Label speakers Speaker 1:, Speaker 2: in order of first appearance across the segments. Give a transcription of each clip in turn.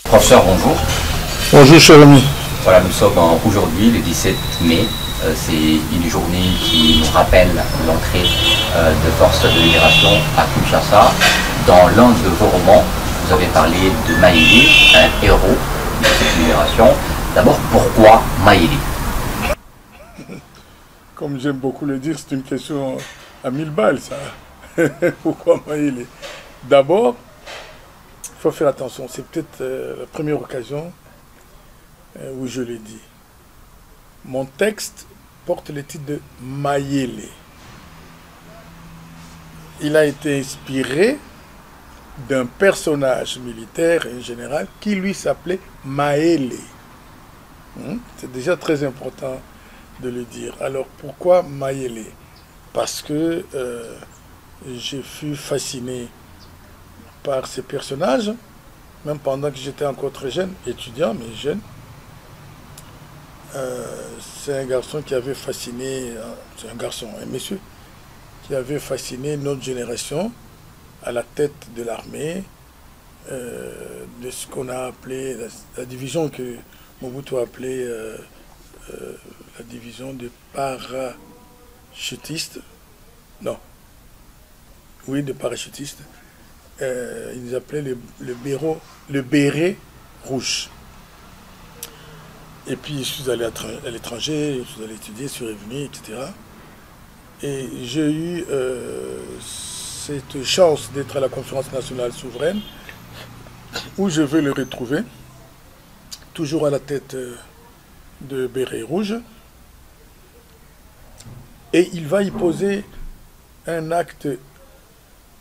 Speaker 1: Professeur, bonjour.
Speaker 2: Bonjour cher ami.
Speaker 1: Voilà, nous sommes aujourd'hui le 17 mai. C'est une journée qui nous rappelle l'entrée de forces de libération à Kinshasa. Dans l'un de vos romans, vous avez parlé de Maïli, un héros de cette libération. D'abord, pourquoi Maïli?
Speaker 2: Comme j'aime beaucoup le dire, c'est une question à 1000 balles, ça. Pourquoi Maïli? D'abord, il faut faire attention. C'est peut-être la première occasion où je l'ai dit. Mon texte porte le titre de Mayele. Il a été inspiré d'un personnage militaire et général qui lui s'appelait Maele. C'est déjà très important de le dire. Alors pourquoi Mayele? Parce que je fus fasciné par ces personnages, même pendant que j'étais encore très jeune, étudiant, mais jeune. C'est un garçon qui avait fasciné, c'est un garçon, un monsieur, qui avait fasciné notre génération à la tête de l'armée, de ce qu'on a appelé, la division que Mobutu a appelée la division de parachutistes. Non. Oui, de parachutistes. Ils appelaient le béret rouge. Et puis je suis allé à l'étranger, je suis allé étudier, je suis revenu, etc. Et j'ai eu cette chance d'être à la conférence nationale souveraine, où je vais le retrouver, toujours à la tête de béret rouge. Et il va y poser un acte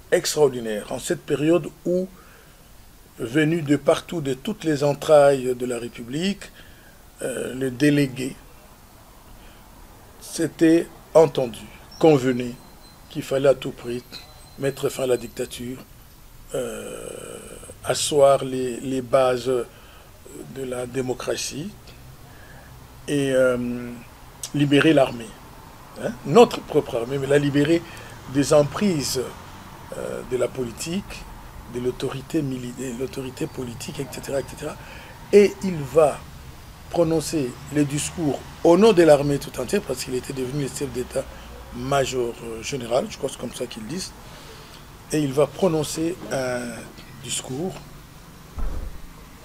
Speaker 2: extraordinaire en cette période où, venu de partout, de toutes les entrailles de la République, le délégué s'était entendu, convenu qu'il fallait à tout prix mettre fin à la dictature, asseoir les bases de la démocratie et libérer l'armée. Notre propre armée, mais la libérer des emprises de la politique, de l'autorité militaire, l'autorité politique, etc., etc. Et il va prononcer les discours au nom de l'armée tout entière, parce qu'il était devenu le chef d'état-major général, je crois que c'est comme ça qu'ils disent, et il va prononcer un discours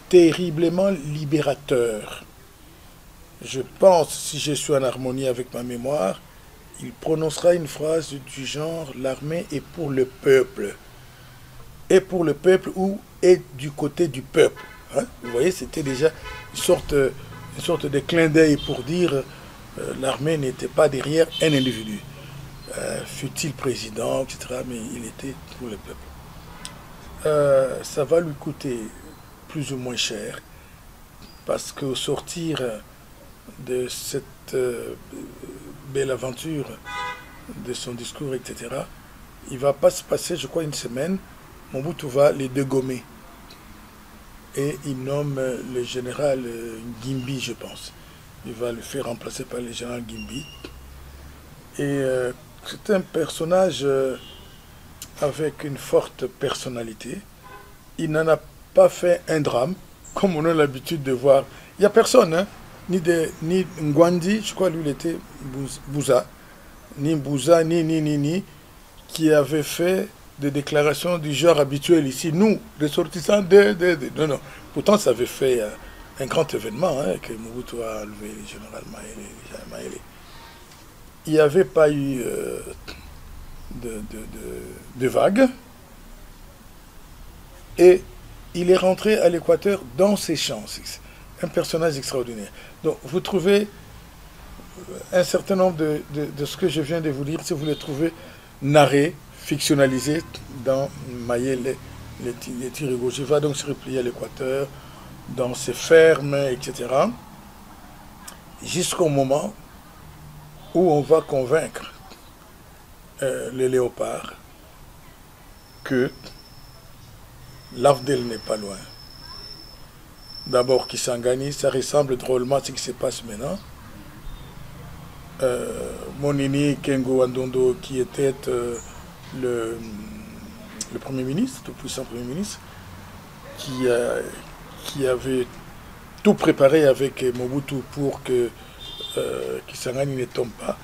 Speaker 2: terriblement libérateur. Je pense, si je suis en harmonie avec ma mémoire, il prononcera une phrase du genre « l'armée est pour le peuple ». Et pour le peuple ou est du côté du peuple. Vous voyez, c'était déjà une sorte de clin d'œil pour dire l'armée n'était pas derrière un individu. Fut-il président, etc., mais il était pour le peuple. Ça va lui coûter plus ou moins cher, parce qu'au sortir de cette belle aventure, de son discours, etc., il ne va pas se passer, je crois, une semaine. Mobutu va les dégommer. Et il nomme le général Gimbi, je pense. Il va le faire remplacer par le général Gimbi. Et c'est un personnage avec une forte personnalité. Il n'en a pas fait un drame, comme on a l'habitude de voir. Il n'y a personne, hein, ni Ngwandi, je crois lui il était Bouza, ni Bouza, ni, qui avait fait des déclarations du genre habituel ici. Nous, ressortissants Non. Pourtant, ça avait fait un grand événement, hein, que Mobutu a enlevé le général Maele. Il n'y avait pas eu de vague. Et il est rentré à l'Équateur dans ses champs. Un personnage extraordinaire. Donc, vous trouvez un certain nombre de ce que je viens de vous dire, si vous les trouvez narrés, fictionnalisé dans Mayele, les Tirigos. Il va donc se replier à l'Équateur, dans ses fermes, etc. Jusqu'au moment où on va convaincre les léopards que l'Afdel n'est pas loin. D'abord, Kisangani, ça ressemble drôlement à ce qui se passe maintenant. Monini Kengo Andondo, qui était le Premier ministre, tout puissant Premier ministre, qui qui avait tout préparé avec Mobutu pour que Kisangani ne tombe pas.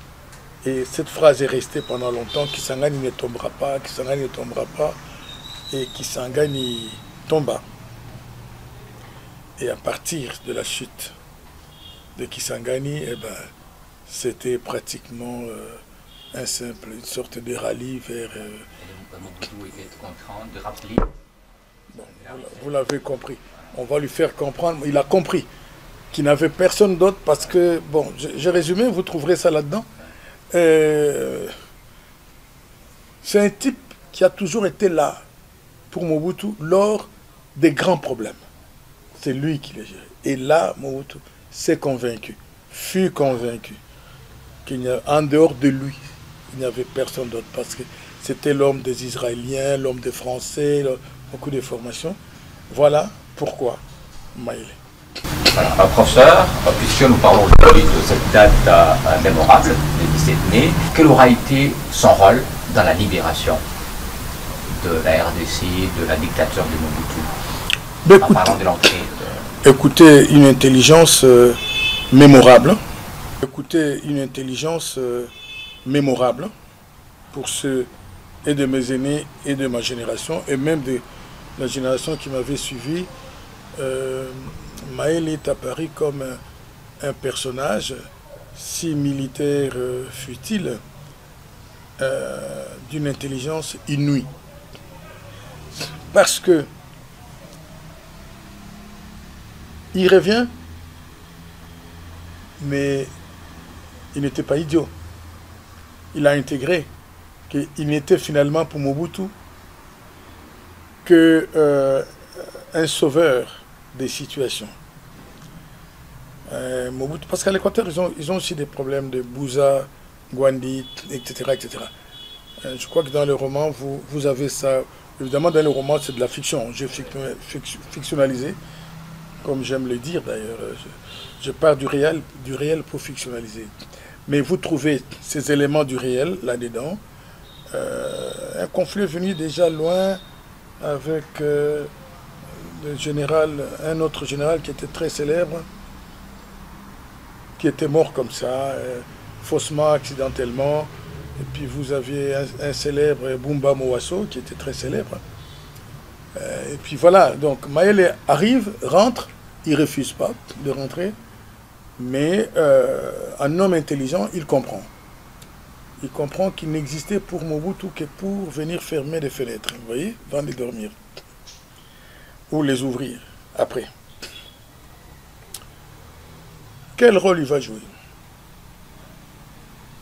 Speaker 2: Et cette phrase est restée pendant longtemps, Kisangani ne tombera pas, Kisangani ne tombera pas, et Kisangani tomba. Et à partir de la chute de Kisangani, eh ben, c'était pratiquement une sorte de rallye vers...
Speaker 1: Mobutu était contraint de rappeler.
Speaker 2: Bon, vous l'avez compris. On va lui faire comprendre. Il a compris qu'il n'avait personne d'autre parce que, bon, j'ai résumé, vous trouverez ça là-dedans. C'est un type qui a toujours été là pour Mobutu lors des grands problèmes. C'est lui qui les gère. Et là, Mobutu fut convaincu qu'il n'y a, en dehors de lui, il n'y avait personne d'autre parce que c'était l'homme des Israéliens, l'homme des Français, beaucoup de formations. Voilà pourquoi Maïlé.
Speaker 1: Voilà. Professeur, puisque nous parlons aujourd'hui de cette date mémorable, le 17 mai, quel aura été son rôle dans la libération de la RDC, de la dictature de Mobutu, en parlant de l'entrée
Speaker 2: Écoutez, une intelligence mémorable. Écoutez, une intelligence mémorable pour ceux et de mes aînés et de ma génération, et même de la génération qui m'avait suivi. Maël est apparu comme un personnage, si militaire fut-il, d'une intelligence inouïe. Parce que il revient, mais il n'était pas idiot. Il a intégré qu'il n'était finalement pour Mobutu que un sauveur des situations. Mobutu, parce qu'à l'Équateur, ils ont aussi des problèmes de Bouza, Gwandi, etc. etc. Je crois que dans le roman, vous avez ça. Évidemment, dans le roman, c'est de la fiction. J'ai fictionnalisé, comme j'aime le dire d'ailleurs. Je pars du réel pour fictionnaliser. Mais vous trouvez ces éléments du réel là-dedans. Un conflit est venu déjà loin avec le général, un autre général qui était très célèbre, qui était mort comme ça, faussement, accidentellement. Et puis vous aviez un célèbre Bumba Mowasso qui était très célèbre. Et puis voilà, donc Maël arrive, rentre, il ne refuse pas de rentrer, mais un homme intelligent, il comprend. Il comprend qu'il n'existait pour Mobutu que pour venir fermer les fenêtres, vous voyez, avant de dormir. Ou les ouvrir, après. Quel rôle il va jouer?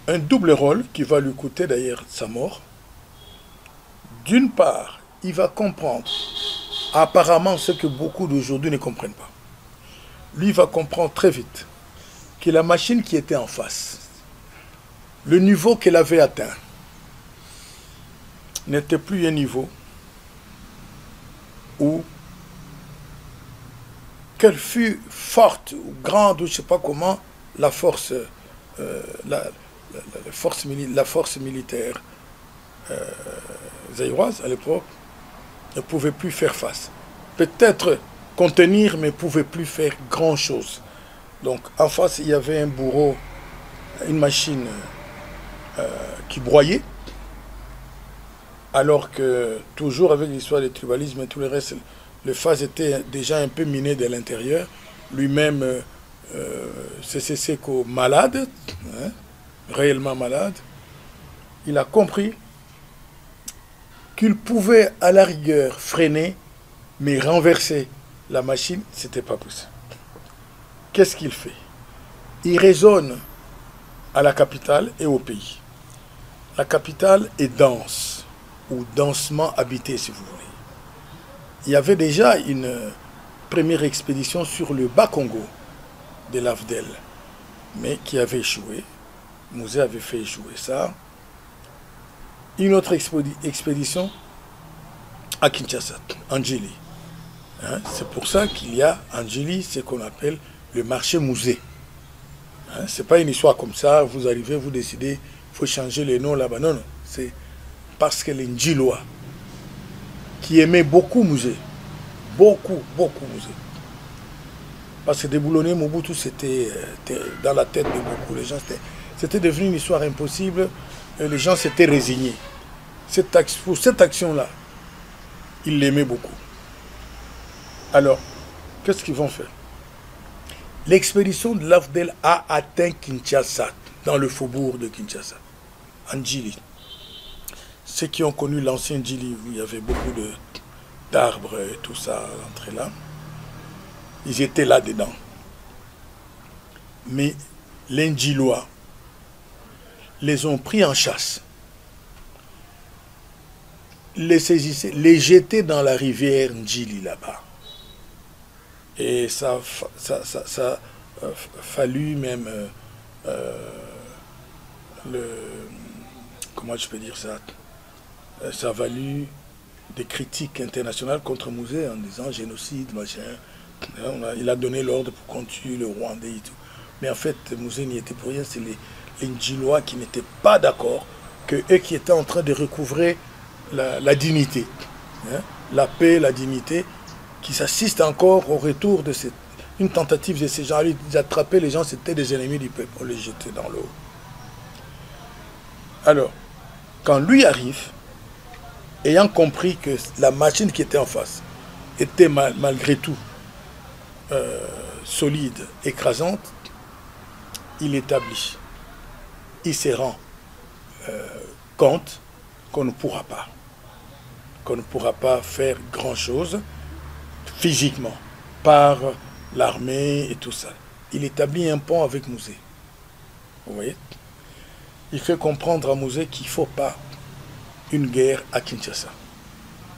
Speaker 2: Un double rôle qui va lui coûter d'ailleurs sa mort. D'une part, il va comprendre apparemment ce que beaucoup d'aujourd'hui ne comprennent pas. Lui va comprendre très vite que la machine qui était en face, le niveau qu'elle avait atteint, n'était plus un niveau où qu'elle fût forte ou grande ou je ne sais pas comment, la force militaire zaïroise à l'époque ne pouvait plus faire face. Peut-être contenir, mais ne pouvait plus faire grand-chose. Donc en face, il y avait un bourreau, une machine qui broyait, alors que toujours avec l'histoire du tribalisme et tout le reste, le phase était déjà un peu miné de l'intérieur. Lui-même, c'est Seko malade, hein, réellement malade. Il a compris qu'il pouvait à la rigueur freiner, mais renverser la machine, ce n'était pas possible. Qu'est-ce qu'il fait? Il raisonne à la capitale et au pays. La capitale est dense, ou densement habitée, si vous voulez. Il y avait déjà une première expédition sur le Bas-Congo de l'Afdel, mais qui avait échoué. Mouzé avait fait échouer ça. Une autre expédition à Kinshasa, Angeli. Hein, c'est pour ça qu'il y a Angeli, ce qu'on appelle le marché Mouzé. Hein, c'est pas une histoire comme ça, vous arrivez, vous décidez, il faut changer les noms là-bas. Non, non, c'est parce que les Ndjilois, qui aimaient beaucoup Mouzé, beaucoup Mouzé, Parce que déboulonner Mobutu, c'était dans la tête de beaucoup. Les gens, c'était devenu une histoire impossible. Et les gens s'étaient résignés. Pour cette action-là, ils l'aimaient beaucoup. Alors, qu'est-ce qu'ils vont faire? L'expédition de l'AFDEL a atteint Kinshasa, dans le faubourg de Kinshasa, en Djili. Ceux qui ont connu l'ancien Djili, où il y avait beaucoup d'arbres et tout ça à l'entrée là, ils étaient là-dedans. Mais les Ndjilois les ont pris en chasse, les saisissaient, les jetaient dans la rivière Ndjili là-bas. Et ça a fallu même comment je peux dire ça, ça a valu des critiques internationales contre Mouzé en disant génocide, machin. Il a donné l'ordre pour qu'on tue le Rwandais et tout. Mais en fait, Mouzé n'y était pour rien, c'est les Ndjilois qui n'étaient pas d'accord, que eux qui étaient en train de recouvrer la dignité, hein, la paix, la dignité, qui s'assistent encore au retour de une tentative de ces gens d'attraper les gens, c'était des ennemis du peuple, on les jetait dans l'eau. Alors, quand lui arrive, ayant compris que la machine qui était en face était malgré tout solide, écrasante, il se rend compte qu'on ne pourra pas faire grand-chose physiquement par l'armée et tout ça. Il établit un pont avec Mouzé. Vous voyez? Il fait comprendre à Mouzé qu'il ne faut pas une guerre à Kinshasa.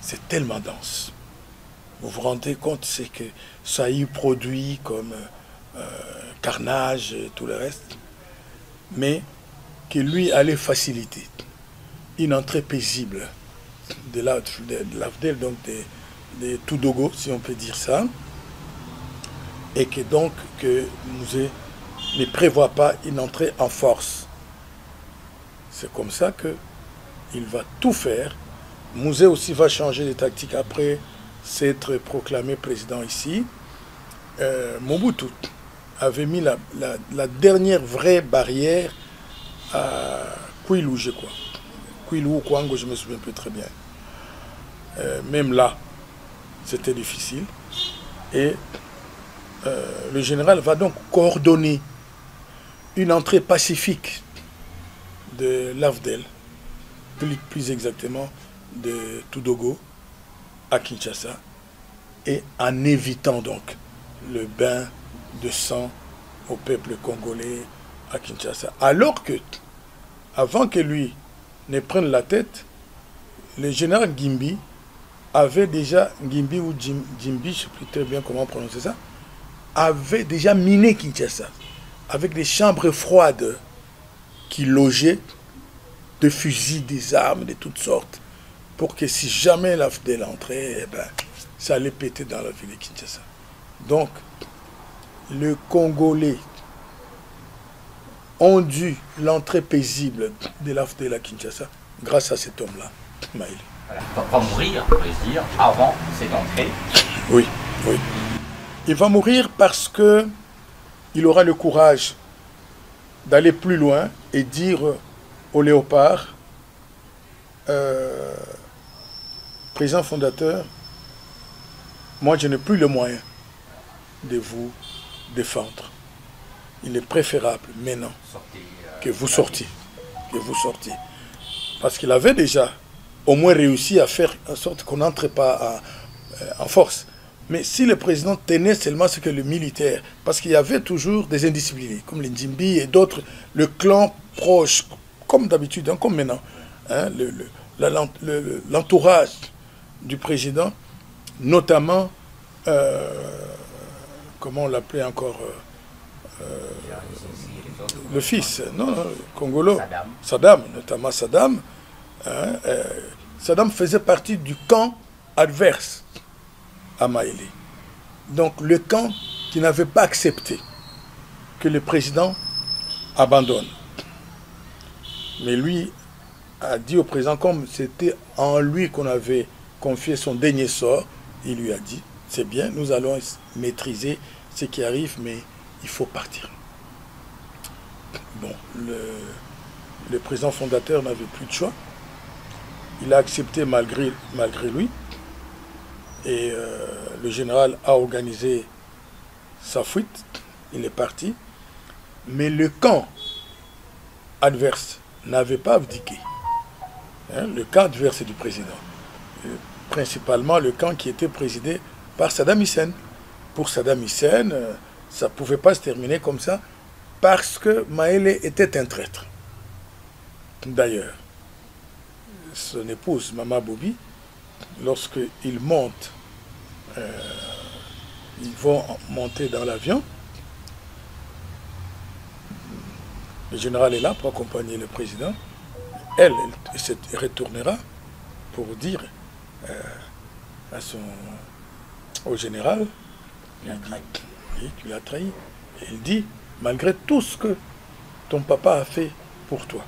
Speaker 2: C'est tellement dense. Vous vous rendez compte, c'est que ça a eu produit comme carnage et tout le reste, mais que lui allait faciliter une entrée paisible de l'AFDEL, donc de Toudogo, si on peut dire ça, et que donc que Mouzé ne prévoit pas une entrée en force. C'est comme ça qu'il va tout faire. Mouzé aussi va changer de tactique après s'être proclamé président ici. Mobutu avait mis la dernière vraie barrière à Kwilu, je crois. Kwilu ou Kwango, je ne me souviens plus très bien. Même là, c'était difficile. Et le général va donc coordonner une entrée pacifique de l'AFDEL, plus exactement de Toudogo à Kinshasa, et en évitant donc le bain de sang au peuple congolais à Kinshasa. Alors que, avant que lui ne prenne la tête, le général Gimbi avait déjà, Gimbi ou Jimbi, je ne sais plus très bien comment prononcer ça, avait déjà miné Kinshasa avec des chambres froides qui logeaient des fusils, des armes de toutes sortes, pour que si jamais l'AFDEL entrait, eh ben, ça allait péter dans la ville de Kinshasa. Donc, les Congolais ont dû l'entrée paisible de l'AFDEL à Kinshasa grâce à cet homme-là, Maïli.
Speaker 1: Voilà. Il ne va pas mourir, on pourrait se dire, avant cette entrée.
Speaker 2: Oui, oui. Il va mourir parce qu'il aura le courage d'aller plus loin et dire au Léopard, président fondateur, moi je n'ai plus le moyen de vous défendre. Il est préférable maintenant que vous sortiez. Parce qu'il avait déjà au moins réussi à faire en sorte qu'on n'entre pas en force. Mais si le président tenait seulement ce que le militaire, parce qu'il y avait toujours des indisciplinés, comme les Ndjimbi et d'autres, le clan proche, comme d'habitude, hein, comme maintenant, hein, l'entourage du président, notamment, comment on l'appelait encore, le fils, non, Congolo, Saddam, notamment Saddam, hein, Saddam faisait partie du camp adverse à Maïli. Donc le camp qui n'avait pas accepté que le président abandonne. Mais lui a dit au président, comme c'était en lui qu'on avait confié son dernier sort, il lui a dit, c'est bien, nous allons maîtriser ce qui arrive, mais il faut partir. Bon, le président fondateur n'avait plus de choix. Il a accepté malgré lui. Et le général a organisé sa fuite. Il est parti. Mais le camp adverse n'avait pas abdiqué. Hein, le camp adverse du président. Principalement le camp qui était présidé par Saddam Hussein. Pour Saddam Hussein, ça ne pouvait pas se terminer comme ça parce que Maélé était un traître. D'ailleurs, son épouse, Mama Bobi, lorsqu'ils montent, ils vont monter dans l'avion, le général est là pour accompagner le président. Elle se retournera pour dire au général qu'il a trahi. Et il dit, malgré tout ce que ton papa a fait pour toi.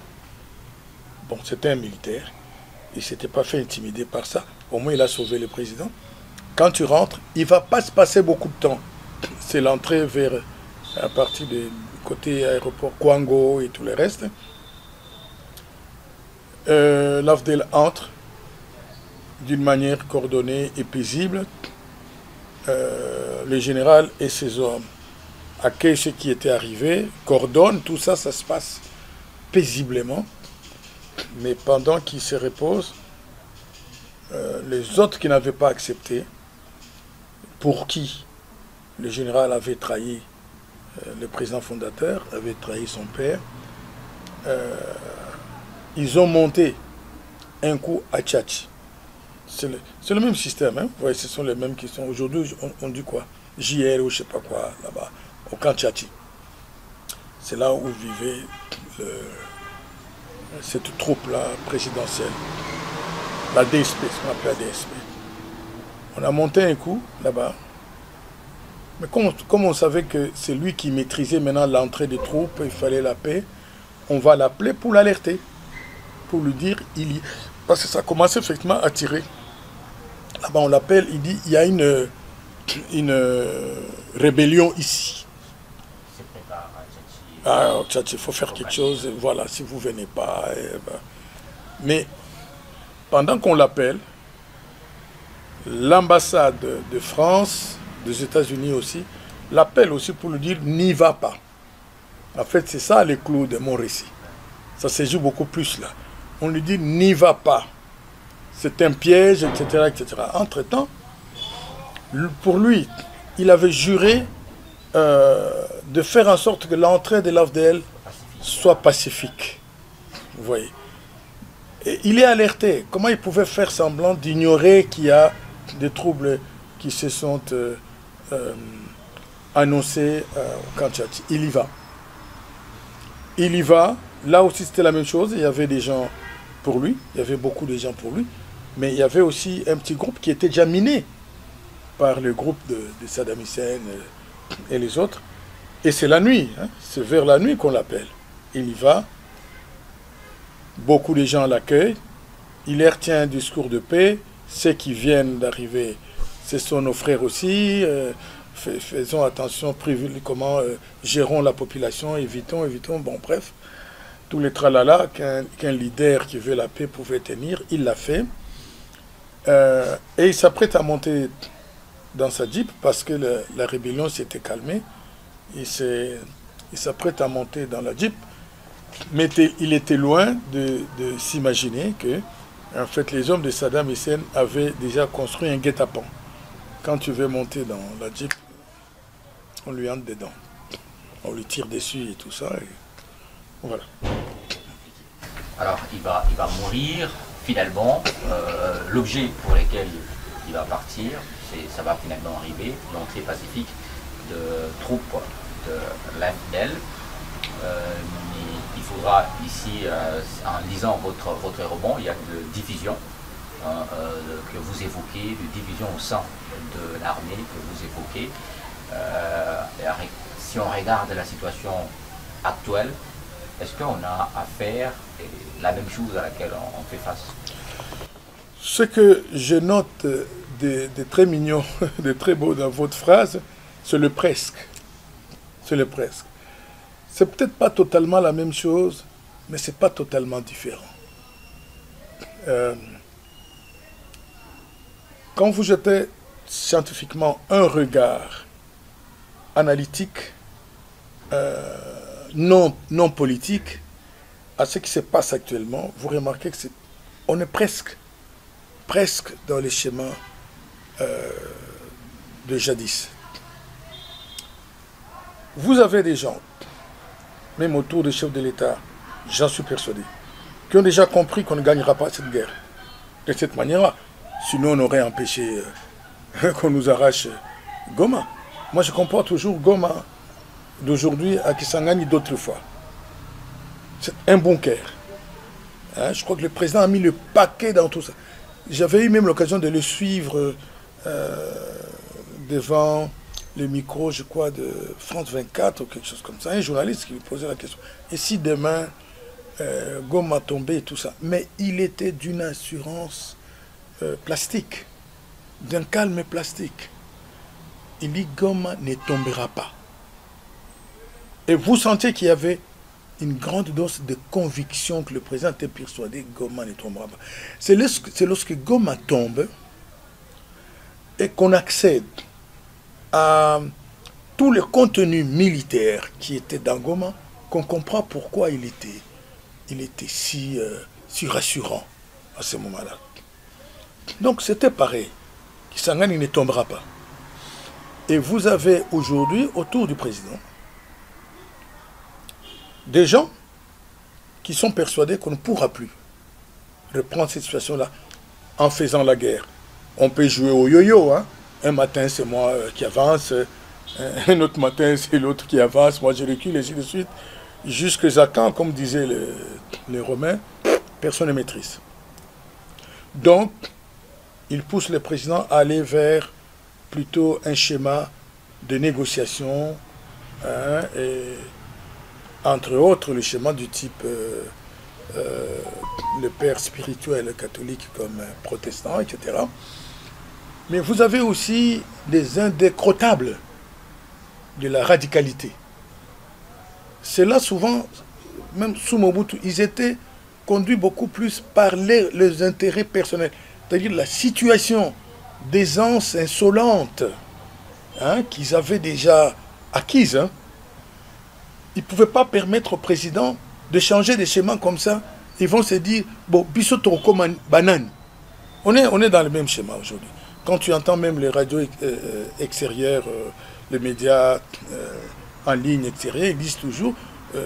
Speaker 2: Bon, c'était un militaire. Il ne s'était pas fait intimider par ça. Au moins, il a sauvé le président. Quand tu rentres, il ne va pas se passer beaucoup de temps. C'est l'entrée vers, à partir du côté aéroport Kwango et tout le reste. L'AFDEL entre d'une manière coordonnée et paisible. Le général et ses hommes accueillent ce qui était arrivé, coordonnent, tout ça, ça se passe paisiblement. Mais pendant qu'ils se reposent, les autres qui n'avaient pas accepté, pour qui le général avait trahi le président fondateur, avait trahi son père, ils ont monté un coup à Tchatchi. C'est le même système, hein? Ouais, ce sont les mêmes qui sont. Aujourd'hui, on dit quoi? JR ou je ne sais pas quoi, là-bas, au camp Tchatchi. C'est là où vivait cette troupe-là présidentielle. La DSP, ce qu'on appelle la DSP. On a monté un coup là-bas. Mais comme on savait que c'est lui qui maîtrisait maintenant l'entrée des troupes, il fallait la paix, on va l'appeler pour l'alerter. Pour lui dire, parce que ça commence effectivement à tirer. Là-bas, on l'appelle, il dit, il y a une rébellion ici. Ah, Tchatchi, il faut faire quelque chose, voilà, si vous ne venez pas. Mais pendant qu'on l'appelle, l'ambassade de France, des États-Unis aussi, l'appelle aussi pour lui dire, n'y va pas. En fait, c'est ça le clou de mon récit. Ça se joue beaucoup plus là. On lui dit, n'y va pas. C'est un piège, etc., etc. Entre-temps, pour lui, il avait juré de faire en sorte que l'entrée de l'AFDL soit pacifique. Vous voyez. Et il est alerté. Comment il pouvait faire semblant d'ignorer qu'il y a des troubles qui se sont annoncés au camp Tchatchi. Il y va. Il y va. Là aussi, c'était la même chose. Il y avait des gens pour lui. Il y avait beaucoup de gens pour lui. Mais il y avait aussi un petit groupe qui était déjà miné par le groupe de Saddam Hussein et les autres. Et c'est la nuit. Hein. C'est vers la nuit qu'on l'appelle. Il y va. Beaucoup de gens l'accueillent. Il leur tient un discours de paix. Ceux qui viennent d'arriver, ce sont nos frères aussi. Faisons attention, comment gérons la population, évitons. Bon, bref. Tous les tralala qu'un leader qui veut la paix pouvait tenir, il l'a fait. Et il s'apprête à monter dans sa Jeep parce que la rébellion s'était calmée. Il s'apprête à monter dans la Jeep. Mais il était loin de s'imaginer que, en fait, les hommes de Saddam Hussein avaient déjà construit un guet-apens. Quand tu veux monter dans la Jeep, on lui entre dedans. On lui tire dessus et tout ça. Et voilà.
Speaker 1: Alors, il va mourir, finalement. L'objet pour lequel il va partir, ça va finalement arriver, l'entrée pacifique de troupes de l'AFDEL. Mais il faudra ici, en lisant votre roman, il y a de divisions que vous évoquez, de divisions au sein de l'armée que vous évoquez. Si on regarde la situation actuelle, est-ce qu'on a à faire la même chose à laquelle on fait face?
Speaker 2: Ce que je note de très mignon, de très beau dans votre phrase, c'est le presque. C'est le presque. C'est peut-être pas totalement la même chose, mais c'est pas totalement différent. Quand vous jetez scientifiquement un regard analytique, non politique, à ce qui se passe actuellement, vous remarquez que on est presque dans les schémas de jadis. Vous avez des gens, même autour des chefs de l'État, j'en suis persuadé, qui ont déjà compris qu'on ne gagnera pas cette guerre de cette manière-là. Sinon, on aurait empêché qu'on nous arrache Goma. Moi, je compare toujours Goma d'aujourd'hui à Kisangani d'autrefois. C'est un bunker. Hein, je crois que le président a mis le paquet dans tout ça. J'avais eu même l'occasion de le suivre devant le micro, je crois, de France 24 ou quelque chose comme ça. Un journaliste qui lui posait la question. Et si demain, Goma tombait et tout ça? Mais il était d'une assurance plastique, d'un calme plastique. Il dit Goma ne tombera pas. Et vous sentiez qu'il y avait une grande dose de conviction que le président était persuadé que Goma ne tombera pas. C'est lorsque Goma tombe et qu'on accède à tout le contenu militaire qui était dans Goma qu'on comprend pourquoi il était si rassurant à ce moment-là. Donc c'était pareil. Kisangani ne tombera pas. Et vous avez aujourd'hui, autour du président, des gens qui sont persuadés qu'on ne pourra plus reprendre cette situation-là en faisant la guerre. On peut jouer au yo-yo, hein. Un matin, c'est moi qui avance, un autre matin, c'est l'autre qui avance, moi je recule, et ainsi de suite. Jusqu'à quand, comme disaient les Romains, personne ne maîtrise. Donc, il pousse le président à aller vers plutôt un schéma de négociation, hein, et entre autres le schéma du type le père spirituel catholique comme protestant, etc. Mais vous avez aussi des indécrottables de la radicalité. C'est là souvent, même sous Mobutu, ils étaient conduits beaucoup plus par les intérêts personnels, c'est-à-dire la situation d'aisance insolente, hein, qu'ils avaient déjà acquise. Hein. Ils ne pouvaient pas permettre au président de changer de schéma comme ça. Ils vont se dire, bon, bisoto comme banane. On est dans le même schéma aujourd'hui. Quand tu entends même les radios extérieures, les médias en ligne extérieure, ils disent toujours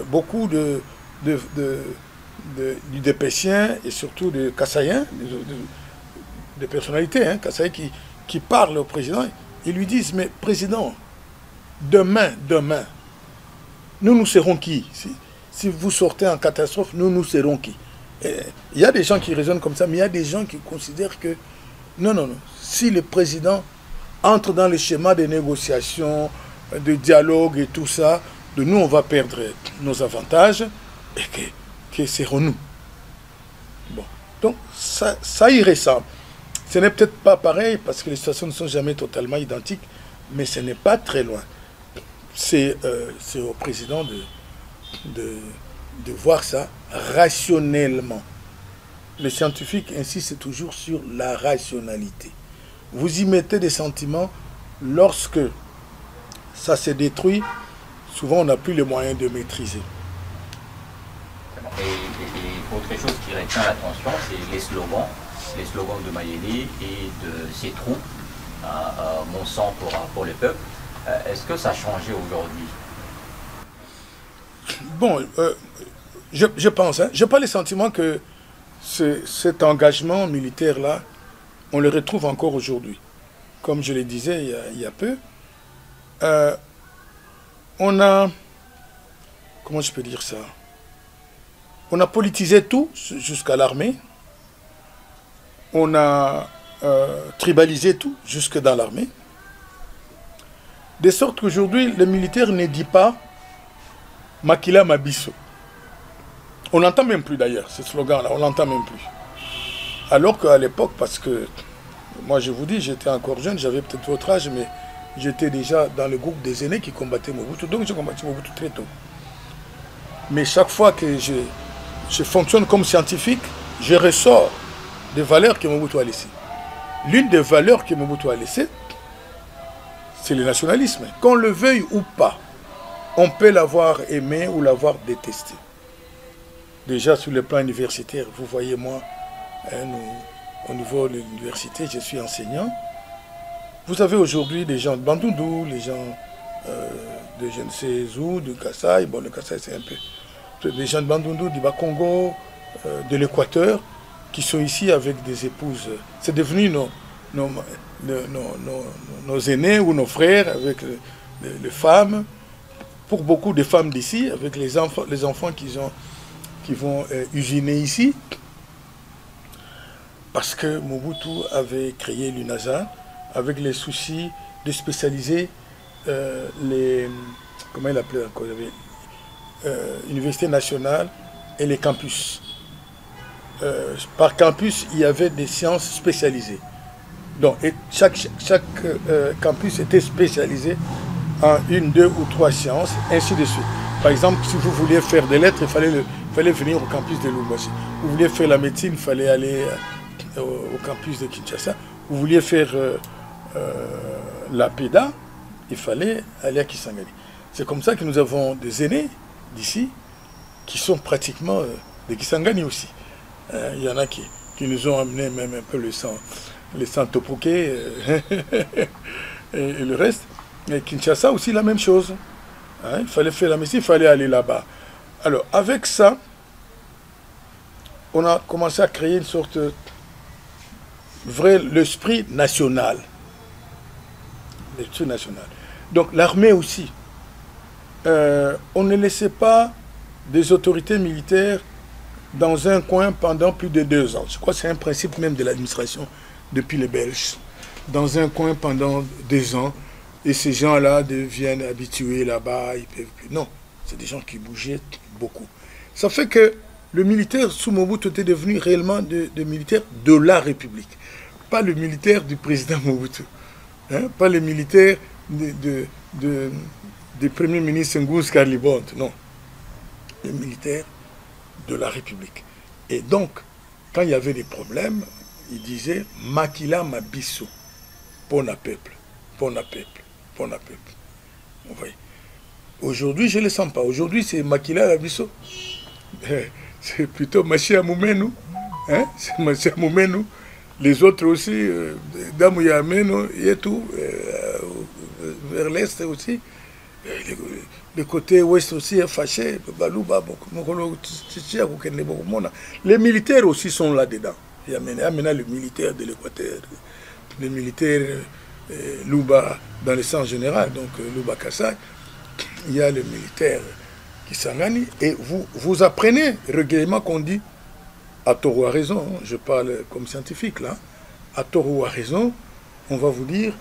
Speaker 2: beaucoup du Dépêchien et surtout de Kassaïens, des personnalités, hein, Kassaïens qui parlent au président. Ils lui disent, mais président, demain, nous serons qui? Si vous sortez en catastrophe, nous serons qui? Il y a des gens qui raisonnent comme ça, mais il y a des gens qui considèrent que non. Si le président entre dans le schéma de négociation, de dialogue et tout ça, de nous, on va perdre nos avantages et que serons-nous? Bon, donc ça y ressemble. Ce n'est peut-être pas pareil parce que les situations ne sont jamais totalement identiques, mais ce n'est pas très loin. C'est au président de voir ça rationnellement. Les scientifiques insistent toujours sur la rationalité. Vous y mettez des sentiments, lorsque ça se détruit, souvent on n'a plus les moyens de maîtriser.
Speaker 1: Et autre chose qui retient l'attention, c'est les slogans de Mayele et de ses troupes, mon sang pour le peuple. Est-ce que ça a changé aujourd'hui?
Speaker 2: Bon, je pense, hein, je n'ai pas le sentiment que cet engagement militaire-là, on le retrouve encore aujourd'hui. Comme je le disais il y a peu, on a, comment je peux dire ça? On a politisé tout jusqu'à l'armée. On a tribalisé tout jusque dans l'armée. De sorte qu'aujourd'hui, le militaire ne dit pas Makila Mabiso. On n'entend même plus d'ailleurs, ce slogan-là, on n'entend même plus. Alors qu'à l'époque, parce que, moi je vous dis, j'étais encore jeune, j'avais peut-être votre âge, mais j'étais déjà dans le groupe des aînés qui combattaient Mobutu, donc j'ai combattu Mobutu très tôt. Mais chaque fois que je fonctionne comme scientifique, je ressors des valeurs que Mobutu a laissées. L'une des valeurs que Mobutu a laissées, c'est le nationalisme. Qu'on le veuille ou pas, on peut l'avoir aimé ou l'avoir détesté. Déjà sur le plan universitaire, vous voyez moi, au niveau de l'université, je suis enseignant. Vous avez aujourd'hui des gens de Bandundu, les gens de je ne sais où, de Kassai. Bon, le Kassai c'est un peu... Des gens de Bandundu, du Bas-Congo, de l'Équateur, qui sont ici avec des épouses. C'est devenu nos aînés ou nos frères avec les femmes. Pour beaucoup de femmes d'ici, avec les enfants qui vont usiner ici. Parce que Mobutu avait créé l'UNASA avec les soucis de spécialiser les... Comment il appelait encore? Université nationale et les campus. Par campus, il y avait des sciences spécialisées. Donc, et chaque campus était spécialisé en 1, 2 ou 3 sciences, ainsi de suite. Par exemple, si vous vouliez faire des lettres, il fallait venir au campus de Lubumbashi. Vous vouliez faire la médecine, il fallait aller au campus de Kinshasa. Vous vouliez faire la PEDA, il fallait aller à Kisangani. C'est comme ça que nous avons des aînés d'ici qui sont pratiquement des Kisangani aussi. Il y en a qui nous ont amené même un peu le sang topoké et le reste. Et Kinshasa aussi la même chose. Hein, il fallait faire la médecine, il fallait aller là-bas. Alors avec ça, on a commencé à créer une sorte de l'esprit national. L'esprit national. Donc l'armée aussi. On ne laissait pas des autorités militaires dans un coin pendant plus de 2 ans. Je crois que c'est un principe même de l'administration depuis les Belges. Dans un coin pendant 2 ans. Et ces gens-là deviennent habitués là-bas, ils peuvent plus. Non, c'est des gens qui bougeaient beaucoup. Ça fait que le militaire sous Mobutu était devenu réellement de militaire de la République. Pas le militaire du président Mobutu. Hein? Pas le militaire du premier ministre Nguz Karlibonte. Non. Le militaire de la République. Et donc, quand il y avait des problèmes, il disait « Makila Mabiso, pona peuple, pona peuple. Pour la peuple. Vous voyez. Aujourd'hui, je ne le sens pas. Aujourd'hui, c'est Makila Labiso. C'est plutôt Machia Moumenu. Hein? C'est Machia Moumenu. Les autres aussi, Damouya Ameno et tout, vers l'Est aussi. Le côté ouest aussi est fâché. Les militaires aussi sont là-dedans. Il y a maintenant le militaire de l'Équateur, les militaires... Luba dans le sens général, donc Luba Kassai, il y a le militaire Kisangani, et vous apprenez régulièrement qu'on dit, à tort ou à raison, hein, je parle comme scientifique là, à tort ou à raison, on va vous dire,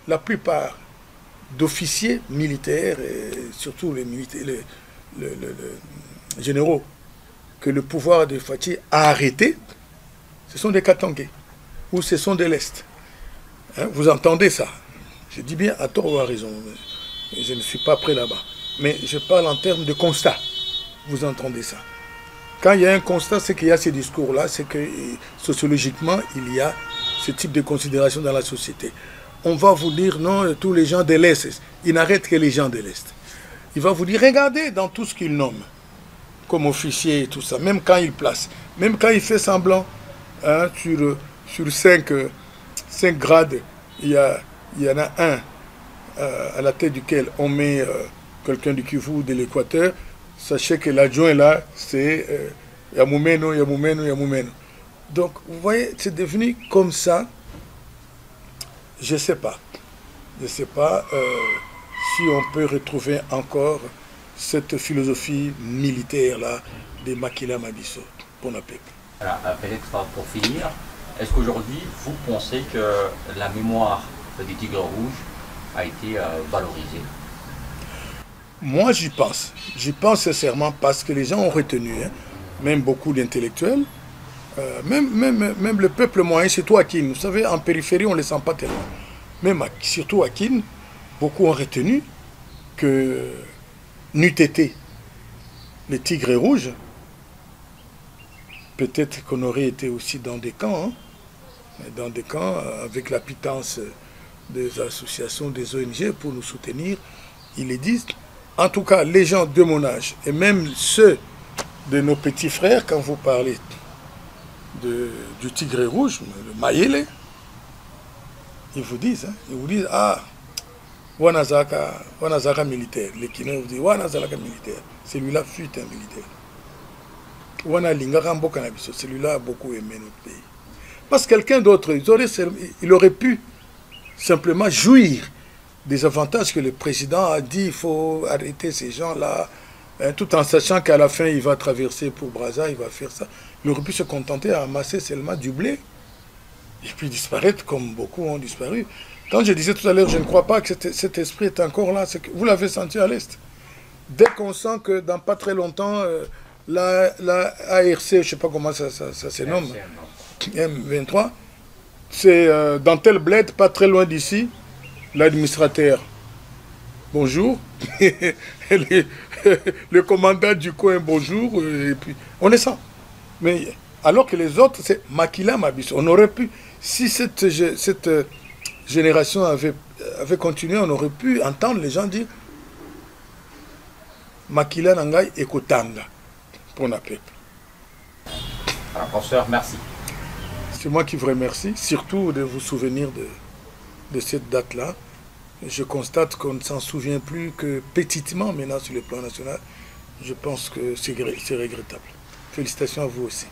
Speaker 2: la plupart d'officiers militaires, et surtout les militaires, les généraux, que le pouvoir de Fatih a arrêtés, ce sont des Katangais, ou ce sont de l'Est. Hein, vous entendez ça? Je dis bien à tort ou à raison. Je ne suis pas prêt là-bas. Mais je parle en termes de constat. Vous entendez ça? Quand il y a un constat, c'est qu'il y a ces discours-là, c'est que sociologiquement, il y a ce type de considération dans la société. On va vous dire, non, tous les gens de l'Est, il n'arrête que les gens de l'Est. Il va vous dire, regardez dans tout ce qu'il nomme, comme officier et tout ça, même quand il place, même quand il fait semblant, hein, sur 5 grades, il y en a un à la tête duquel on met quelqu'un du Kivu, de l'Équateur. Sachez que l'adjoint là, c'est Yamoumeno. Donc, vous voyez, c'est devenu comme ça. Je ne sais pas. Je ne sais pas si on peut retrouver encore cette philosophie militaire là de Makila Mabiso pour la peuple.
Speaker 1: Alors, peut-être pour finir, est-ce qu'aujourd'hui, vous pensez que la mémoire des Tigres Rouges a été valorisée?
Speaker 2: Moi, j'y pense. J'y pense sincèrement parce que les gens ont retenu, hein, même beaucoup d'intellectuels, même le peuple moyen, surtout à Kin. Vous savez, en périphérie, on ne les sent pas tellement. Même surtout à Kin, beaucoup ont retenu que n'eût été les Tigres rouges, peut-être qu'on aurait été aussi dans des camps, dans des camps avec la pitance des associations, des ONG pour nous soutenir. Ils le disent. En tout cas, les gens de mon âge, et même ceux de nos petits frères, quand vous parlez du Tigre rouge, le Mayele, ils vous disent, ah, Wanazaka militaire. Les Kinois vous disent, Wanazaka militaire. Celui-là fut un militaire. Celui-là a beaucoup aimé notre pays. Parce que quelqu'un d'autre, il aurait pu simplement jouir des avantages que le président a dit, il faut arrêter ces gens-là, tout en sachant qu'à la fin, il va traverser pour Brazza, il va faire ça. Il aurait pu se contenter à amasser seulement du blé et puis disparaître comme beaucoup ont disparu. Quand je disais tout à l'heure, je ne crois pas que cet esprit est encore là, que vous l'avez senti à l'Est. Dès qu'on sent que dans pas très longtemps, la ARC, je ne sais pas comment ça se nomme, M23, c'est dans tel bled, pas très loin d'ici, l'administrateur. Bonjour. Le commandant du coin, bonjour. Et puis, on est ça. Mais alors que les autres, c'est Makila Mabis. On aurait pu, si cette génération avait continué, on aurait pu entendre les gens dire Makila Nangai Ekotanga pour la peuple.
Speaker 1: Alors, professeur, merci.
Speaker 2: C'est moi qui vous remercie, surtout de vous souvenir de cette date-là. Je constate qu'on ne s'en souvient plus que petitement maintenant sur le plan national. Je pense que c'est regrettable. Félicitations à vous aussi.